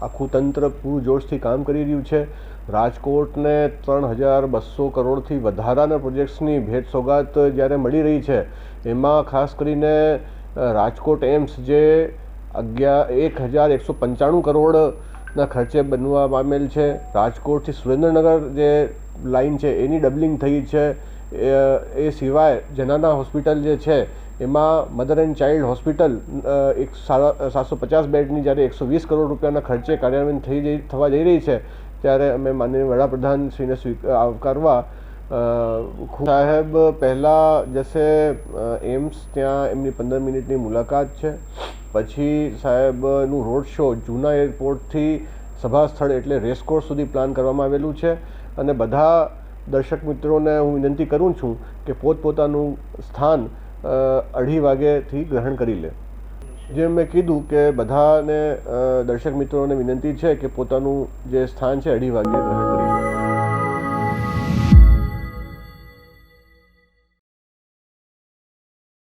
આખું તંત્ર પૂરજોશથી કામ કરી રહ્યું છે. રાજકોટને 3200 કરોડથી વધારાના પ્રોજેક્ટ્સની ભેટ સોગાત જ્યારે મળી રહી છે, એમાં ખાસ કરીને રાજકોટ એમ્સ જે 1195 કરોડના ખર્ચે બનવા પામેલ છે. રાજકોટથી સુરેન્દ્રનગર જે લાઇન છે એની ડબલિંગ થઈ છે. એ સિવાય જનાના હોસ્પિટલ જે છે એમાં મધર એન્ડ ચાઇલ્ડ હોસ્પિટલ 750 બેડની જ્યારે 120 કરોડ રૂપિયાના ખર્ચે કાર્યાન્વયન થવા જઈ રહી છે, ત્યારે અમે માનનીય વડાપ્રધાન શ્રીને આવકારવા સાહેબ પહેલાં જશે એમ્સ, ત્યાં એમની 15 મિનિટની મુલાકાત છે. પછી સાહેબનું રોડ શો જૂના એરપોર્ટથી સભા સ્થળ એટલે રેસકોર્સ સુધી પ્લાન કરવામાં આવેલું છે. અને બધા દર્શક મિત્રોને હું વિનંતી કરું છું કે પોતપોતાનું સ્થાન 2:30 વાગ્યાથી ગ્રહણ કરી લે. જેમ મેં કીધું કે બધાને દર્શક મિત્રોને વિનંતી છે કે પોતાનું જે સ્થાન છે 2:30 વાગ્યે ગ્રહણ